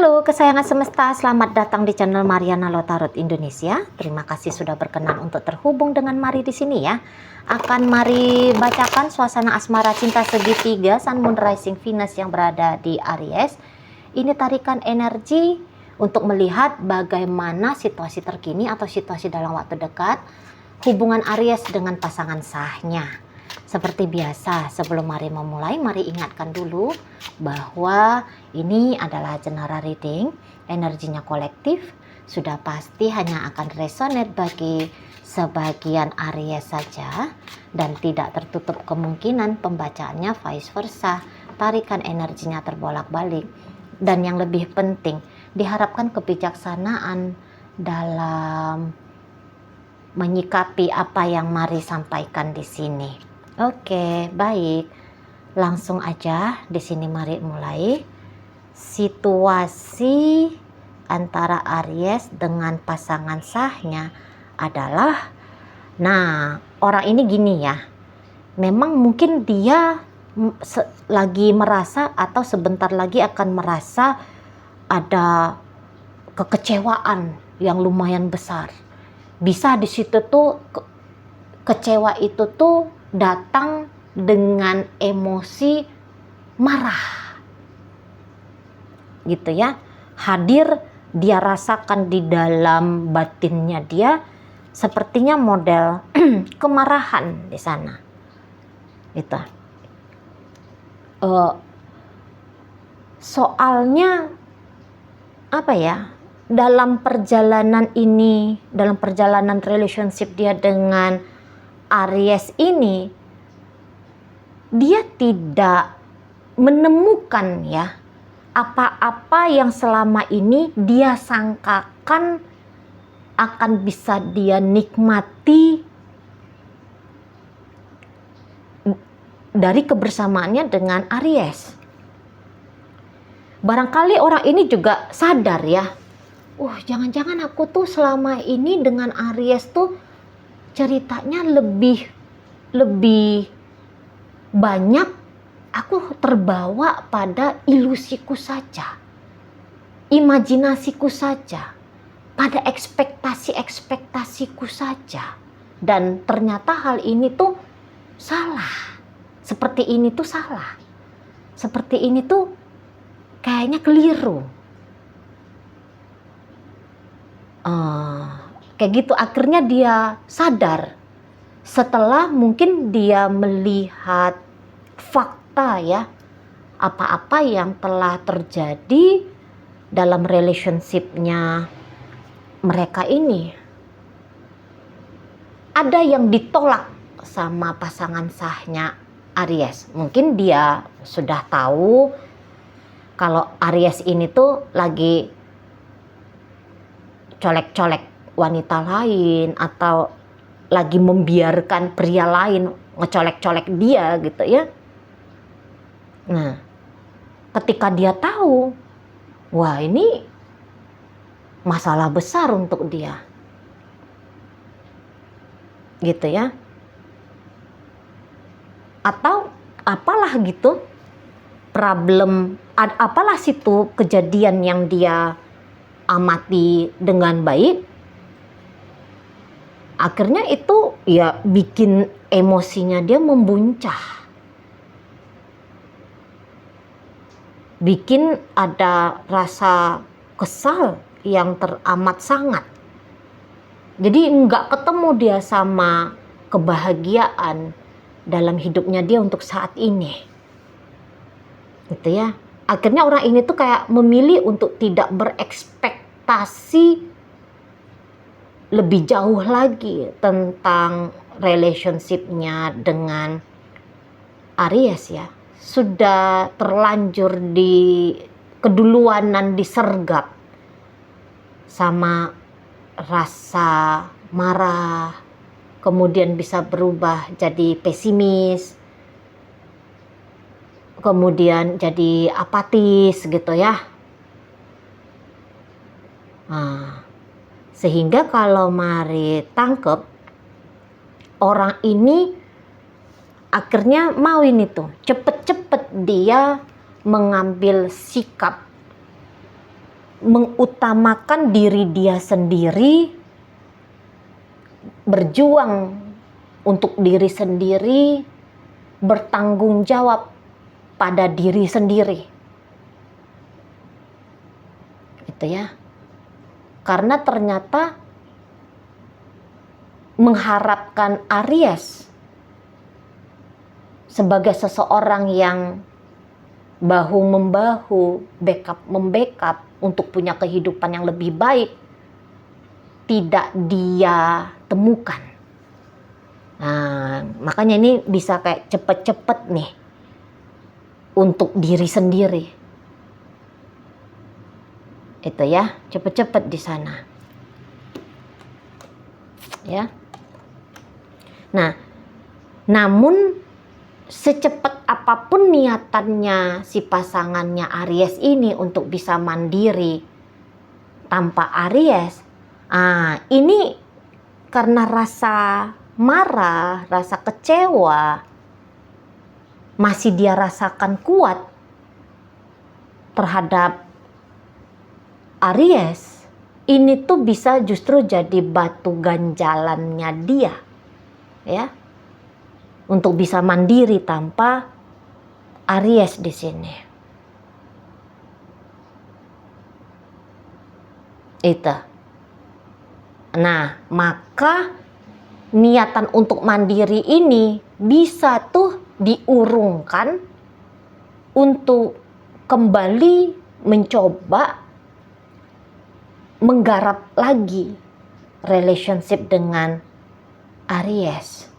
Halo kesayangan semesta, selamat datang di channel Mariana Lotarot Indonesia. Terima kasih sudah berkenan untuk terhubung dengan Mari di sini ya. Akan Mari bacakan suasana asmara cinta segitiga Sun Moon Rising Venus yang berada di Aries. Ini tarikan energi untuk melihat bagaimana situasi terkini atau situasi dalam waktu dekat hubungan Aries dengan pasangan sahnya. Seperti biasa, sebelum Mari memulai, Mari ingatkan dulu bahwa ini adalah general reading, energinya kolektif, sudah pasti hanya akan resonate bagi sebagian Aries saja, dan tidak tertutup kemungkinan pembacaannya vice versa, tarikan energinya terbolak-balik. Dan yang lebih penting, diharapkan kebijaksanaan dalam menyikapi apa yang Mari sampaikan di sini. Oke, baik. Langsung aja di sini Mari mulai. Situasi antara Aries dengan pasangan sahnya adalah, nah, orang ini gini ya. Memang mungkin dia lagi merasa atau sebentar lagi akan merasa ada kekecewaan yang lumayan besar. Bisa di situ tuh kecewa itu tuh datang dengan emosi marah gitu ya, hadir, dia rasakan di dalam batinnya dia sepertinya model kemarahan di sana gitu. Soalnya apa ya, dalam perjalanan ini, dalam perjalanan relationship dia dengan Aries ini, dia tidak menemukan ya apa-apa yang selama ini dia sangkakan akan bisa dia nikmati dari kebersamaannya dengan Aries. Barangkali orang ini juga sadar ya, jangan-jangan aku tuh selama ini dengan Aries tuh ceritanya lebih banyak aku terbawa pada ilusiku saja, imajinasiku saja, pada ekspektasiku saja, dan ternyata hal ini tuh salah, seperti ini tuh salah, seperti ini tuh kayaknya keliru. Kayak gitu, akhirnya dia sadar setelah mungkin dia melihat fakta ya, apa-apa yang telah terjadi dalam relationship-nya mereka ini. Ada yang ditolak sama pasangan sahnya Aries. Mungkin dia sudah tahu kalau Aries ini tuh lagi colek-colek wanita lain atau lagi membiarkan pria lain ngecolek-colek dia gitu ya. Nah, ketika dia tahu, wah ini masalah besar untuk dia gitu ya, atau apalah gitu problem, apalah situ kejadian yang dia amati dengan baik, akhirnya itu ya bikin emosinya dia membuncah, bikin ada rasa kesal yang teramat sangat. Jadi nggak ketemu dia sama kebahagiaan dalam hidupnya dia untuk saat ini gitu ya. Akhirnya orang ini tuh kayak memilih untuk tidak berekspektasi lebih jauh lagi tentang relationship-nya dengan Aries ya. Sudah terlanjur keduluanan disergap sama rasa marah, kemudian bisa berubah jadi pesimis, kemudian jadi apatis gitu ya. Sehingga kalau Mari tangkep, orang ini akhirnya mau ini tuh cepet-cepet dia mengambil sikap mengutamakan diri dia sendiri, berjuang untuk diri sendiri, bertanggung jawab pada diri sendiri. Gitu ya. Karena ternyata mengharapkan Aries sebagai seseorang yang bahu-membahu, backup-membackup untuk punya kehidupan yang lebih baik, tidak dia temukan. Nah, makanya ini bisa kayak cepet-cepet nih untuk diri sendiri. Itu ya, cepet-cepet di sana. Ya. Nah, namun secepat apapun niatannya si pasangannya Aries ini untuk bisa mandiri tanpa Aries, ini karena rasa marah, rasa kecewa masih dia rasakan kuat terhadap Aries, ini tuh bisa justru jadi batu ganjalannya dia, ya, untuk bisa mandiri tanpa Aries di sini. Itu. Nah, maka niatan untuk mandiri ini bisa tuh diurungkan untuk kembali mencoba menggarap lagi relationship dengan Aries.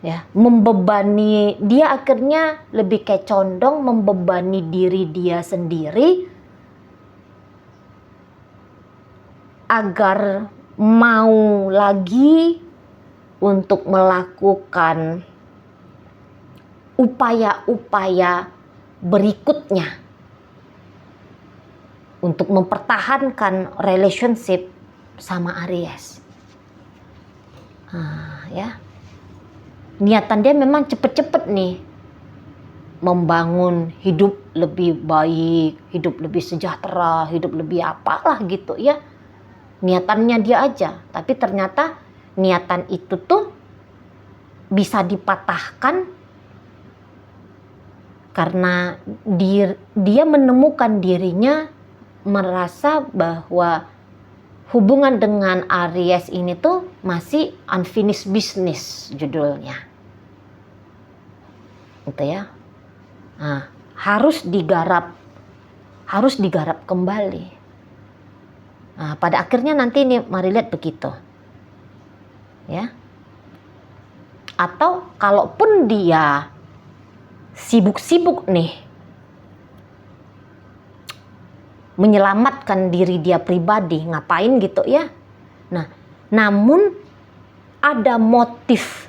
Ya, membebani dia, akhirnya lebih kayak condong membebani diri dia sendiri agar mau lagi untuk melakukan upaya-upaya berikutnya untuk mempertahankan relationship sama Aries. Ya. Niatan dia memang cepet-cepet nih membangun hidup lebih baik, hidup lebih sejahtera, hidup lebih apalah gitu ya. Niatannya dia aja, tapi ternyata niatan itu tuh bisa dipatahkan karena dia menemukan dirinya merasa bahwa hubungan dengan Aries ini tuh masih unfinished business judulnya. Gitu ya. Nah, harus digarap kembali. Nah, pada akhirnya nanti ini mari lihat begitu. Ya. Atau kalaupun dia sibuk-sibuk nih menyelamatkan diri dia pribadi, ngapain gitu ya. Nah, namun ada motif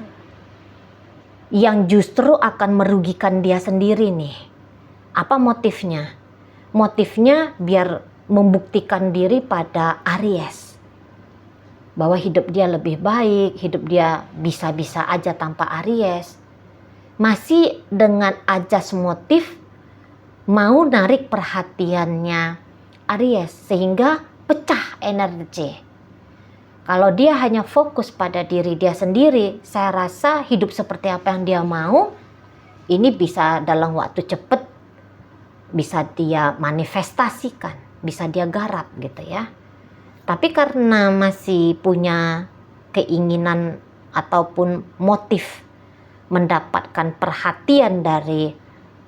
yang justru akan merugikan dia sendiri nih. Apa motifnya? Motifnya biar membuktikan diri pada Aries bahwa hidup dia lebih baik, hidup dia bisa-bisa aja tanpa Aries. Masih dengan ajas motif mau narik perhatiannya Aries sehingga pecah energi. Kalau dia hanya fokus pada diri dia sendiri, saya rasa hidup seperti apa yang dia mau, ini bisa dalam waktu cepat bisa dia manifestasikan, bisa dia garap gitu ya. Tapi karena masih punya keinginan ataupun motif mendapatkan perhatian dari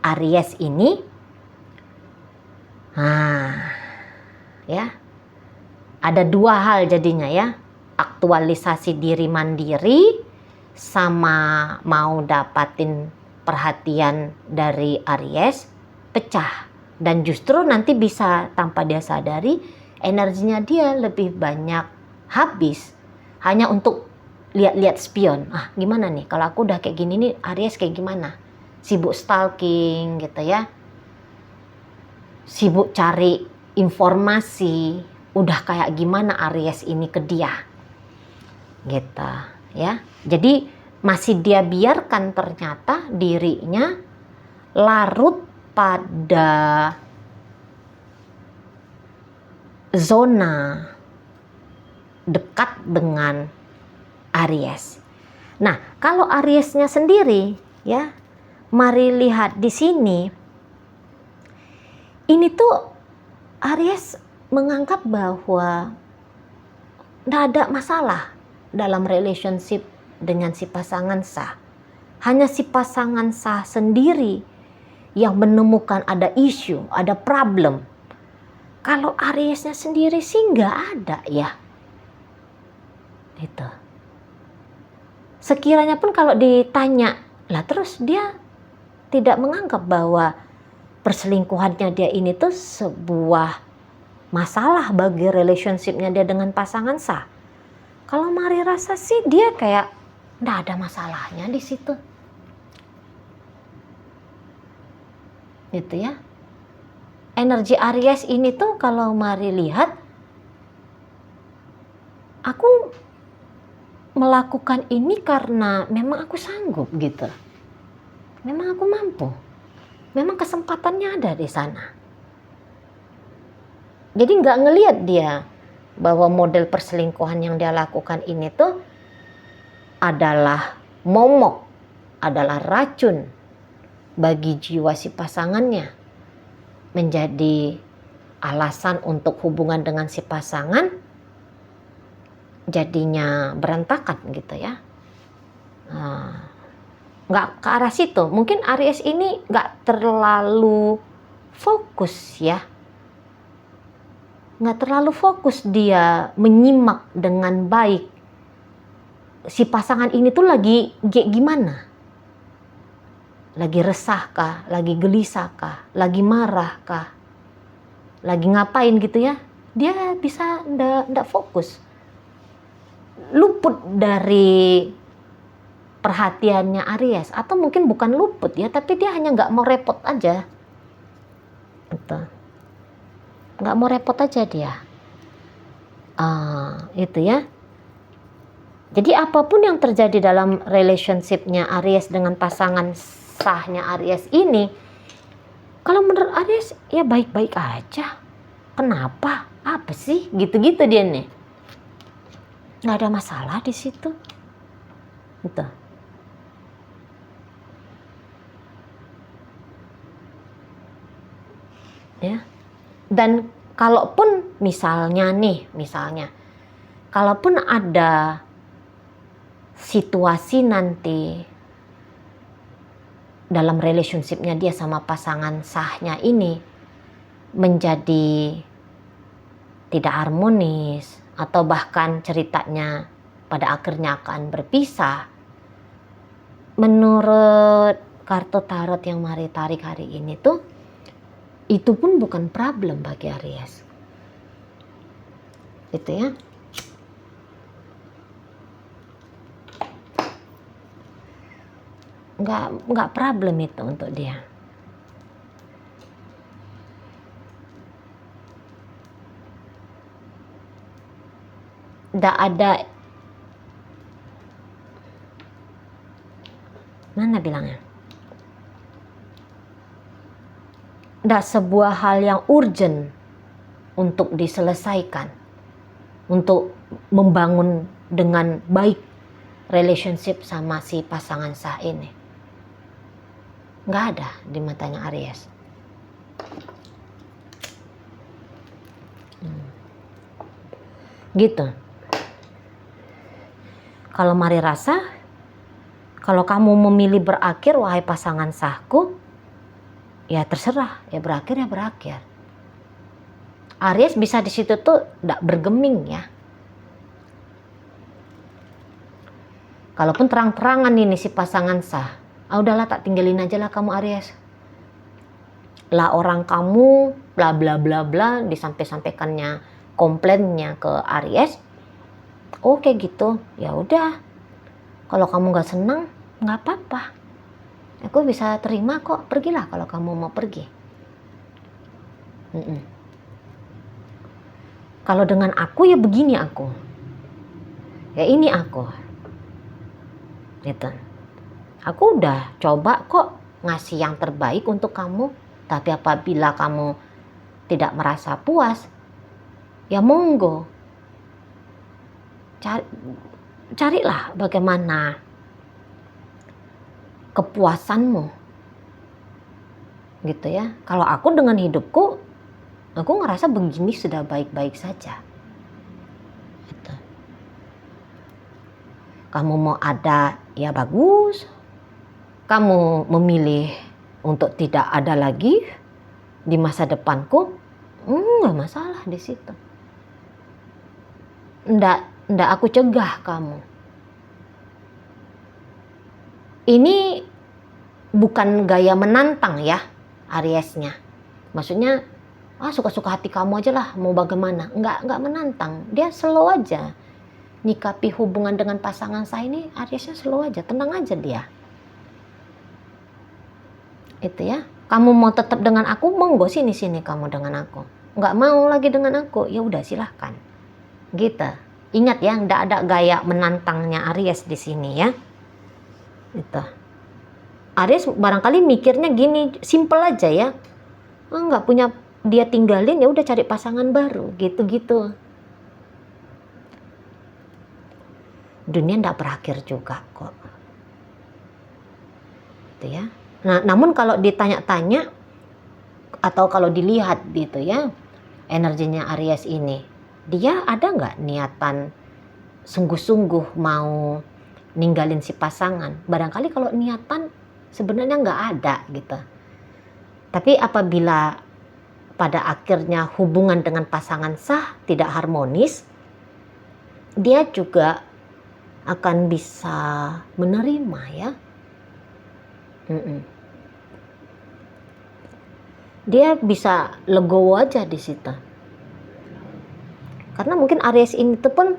Aries ini, ya, ada dua hal jadinya ya, aktualisasi diri mandiri sama mau dapatin perhatian dari Aries pecah, dan justru nanti bisa tanpa dia sadari energinya dia lebih banyak habis hanya untuk lihat-lihat spion. Gimana nih kalau aku udah kayak gini nih, Aries kayak gimana, sibuk stalking gitu ya, sibuk cari informasi, udah kayak gimana Aries ini ke dia gitu ya. Jadi masih dia biarkan ternyata dirinya larut pada zona dekat dengan Aries. Nah, kalau Ariesnya sendiri ya, mari lihat di sini. Ini tuh Aries menganggap bahwa tidak ada masalah dalam relationship dengan si pasangan sah. Hanya si pasangan sah sendiri yang menemukan ada isu, ada problem. Kalau Ariesnya sendiri sih nggak ada ya. Itu. Sekiranya pun kalau ditanya, lah terus dia tidak menganggap bahwa perselingkuhannya dia ini tuh sebuah masalah bagi relationshipnya dia dengan pasangan sah. Kalau Mari rasa sih dia kayak nggak ada masalahnya di situ. Gitu ya. Energi Aries ini tuh kalau Mari lihat, aku melakukan ini karena memang aku sanggup gitu. Memang aku mampu. Memang kesempatannya ada di sana. Jadi nggak ngelihat dia bahwa model perselingkuhan yang dia lakukan ini tuh adalah momok, adalah racun bagi jiwa si pasangannya, menjadi alasan untuk hubungan dengan si pasangan jadinya berantakan gitu ya. Nggak ke arah situ. Mungkin Aries ini nggak terlalu fokus ya. Nggak terlalu fokus dia menyimak dengan baik. Si pasangan ini tuh lagi gimana? Lagi resah kah? Lagi gelisah kah? Lagi marah kah? Lagi ngapain gitu ya? Dia bisa nggak fokus. Luput dari perhatiannya Aries, atau mungkin bukan luput ya, tapi dia hanya nggak mau repot aja, gitu. Nggak mau repot aja dia, itu ya. Jadi apapun yang terjadi dalam relationshipnya Aries dengan pasangan sahnya Aries ini, kalau menurut Aries ya baik-baik aja. Kenapa? Apa sih? Gitu-gitu dia nih. Nggak ada masalah di situ, gitu. Ya. Dan kalaupun misalnya kalaupun ada situasi nanti dalam relationshipnya dia sama pasangan sahnya ini menjadi tidak harmonis, atau bahkan ceritanya pada akhirnya akan berpisah, menurut kartu tarot yang Mari tarik hari ini tuh, itu pun bukan problem bagi Aries. Gitu ya. Nggak problem itu untuk dia. Nggak ada, mana bilangnya? Nggak sebuah hal yang urgent untuk diselesaikan, untuk membangun dengan baik relationship sama si pasangan sah ini. Nggak ada di matanya Aries. Gitu. Kalau Mari rasa, kalau kamu memilih berakhir, wahai pasangan sahku, ya terserah, ya berakhir ya berakhir. Aries bisa di situ tuh tidak bergeming ya. Kalaupun terang-terangan ini si pasangan sah, udahlah tak tinggalin aja lah kamu Aries. Lah orang kamu bla bla bla bla, disampai-sampaikannya komplainnya ke Aries. Oh kayak gitu, ya udah. Kalau kamu nggak senang, nggak apa-apa. Aku bisa terima kok, pergilah kalau kamu mau pergi. Kalau dengan aku ya begini aku. Ya ini aku. Gitu. Aku udah coba kok ngasih yang terbaik untuk kamu. Tapi apabila kamu tidak merasa puas, ya monggo. Carilah bagaimana kepuasanmu. Gitu ya. Kalau aku dengan hidupku, aku ngerasa begini sudah baik-baik saja. Gitu. Kamu mau ada, ya bagus. Kamu memilih untuk tidak ada lagi di masa depanku, nggak masalah di situ. Ndak aku cegah kamu. Ini bukan gaya menantang ya Ariesnya. Maksudnya, suka-suka hati kamu aja lah, mau bagaimana. Nggak menantang. Dia slow aja. Nyikapi hubungan dengan pasangan saya ini, Ariesnya slow aja, tenang aja dia. Itu ya. Kamu mau tetap dengan aku, monggo sini kamu dengan aku. Nggak mau lagi dengan aku, ya udah silahkan. Gitu. Ingat ya, nggak ada gaya menantangnya Aries di sini ya. Itu. Aries barangkali mikirnya gini, simple aja ya. Nggak punya dia tinggalin, ya udah cari pasangan baru, gitu-gitu. Dunia nggak berakhir juga kok. Gitu ya. Nah, namun kalau ditanya-tanya atau kalau dilihat gitu ya, energinya Aries ini, dia ada nggak niatan sungguh-sungguh mau ninggalin si pasangan? Barangkali kalau niatan sebenarnya nggak ada gitu. Tapi apabila pada akhirnya hubungan dengan pasangan sah tidak harmonis, dia juga akan bisa menerima ya. Dia bisa legowo aja di situ. Karena mungkin Aries ini tuh pun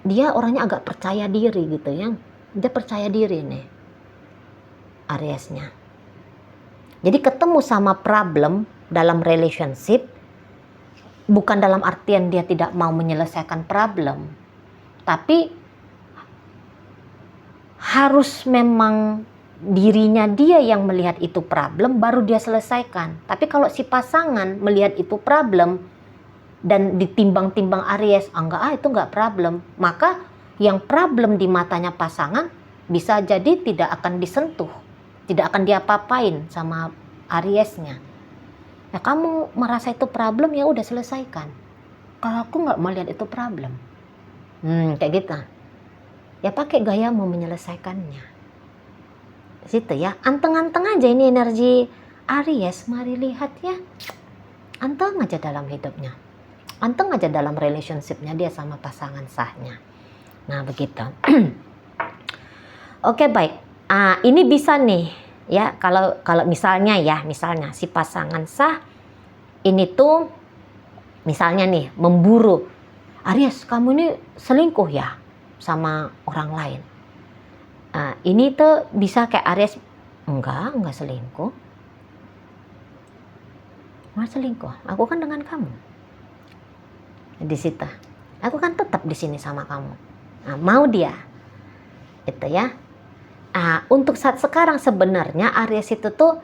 dia orangnya agak percaya diri gitu ya. Dia percaya diri nih Ariesnya. Jadi ketemu sama problem dalam relationship bukan dalam artian dia tidak mau menyelesaikan problem, tapi harus memang dirinya dia yang melihat itu problem baru dia selesaikan. Tapi kalau si pasangan melihat itu problem dan ditimbang-timbang Aries, itu enggak problem, maka yang problem di matanya pasangan bisa jadi tidak akan disentuh, tidak akan diapa-apain sama Ariesnya. Ya kamu merasa itu problem, ya udah selesaikan. Kalau aku nggak melihat itu problem, kayak gitu. Ya pakai gayamu menyelesaikannya. Situ ya, anteng-anteng aja ini energi Aries. Mari lihat ya, anteng aja dalam hidupnya, anteng aja dalam relationshipnya dia sama pasangan sahnya. Nah begitu. Oke baik, ini bisa nih ya, kalau misalnya si pasangan sah ini tuh misalnya nih memburu, Aries kamu ini selingkuh ya sama orang lain. Ini tuh bisa kayak Aries, enggak selingkuh. Enggak selingkuh, aku kan dengan kamu. Di situ, aku kan tetap di sini sama kamu. Mau dia, itu ya. Untuk saat sekarang sebenarnya Aries itu tuh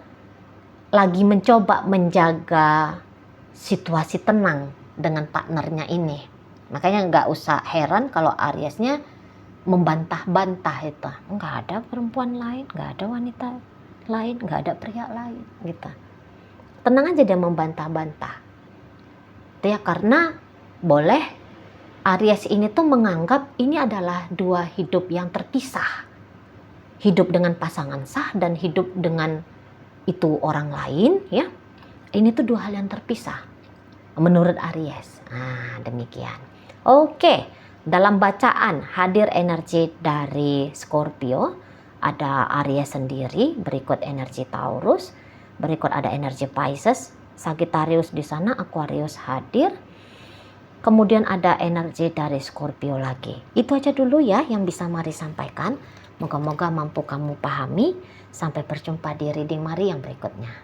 lagi mencoba menjaga situasi tenang dengan partnernya ini. Makanya nggak usah heran kalau Ariesnya membantah-bantah itu. Nggak ada perempuan lain, nggak ada wanita lain, nggak ada pria lain gitu. Tenang aja dia membantah-bantah. Itu ya, karena boleh Aries ini tuh menganggap ini adalah dua hidup yang terpisah. Hidup dengan pasangan sah dan hidup dengan itu orang lain ya. Ini tuh dua hal yang terpisah menurut Aries. Demikian. Oke. Dalam bacaan hadir energi dari Scorpio, ada Aries sendiri, berikut energi Taurus, berikut ada energi Pisces, Sagittarius di sana, Aquarius hadir. Kemudian ada energi dari Scorpio lagi. Itu aja dulu ya yang bisa Mari sampaikan. Moga-moga mampu kamu pahami. Sampai berjumpa di reading Mari yang berikutnya.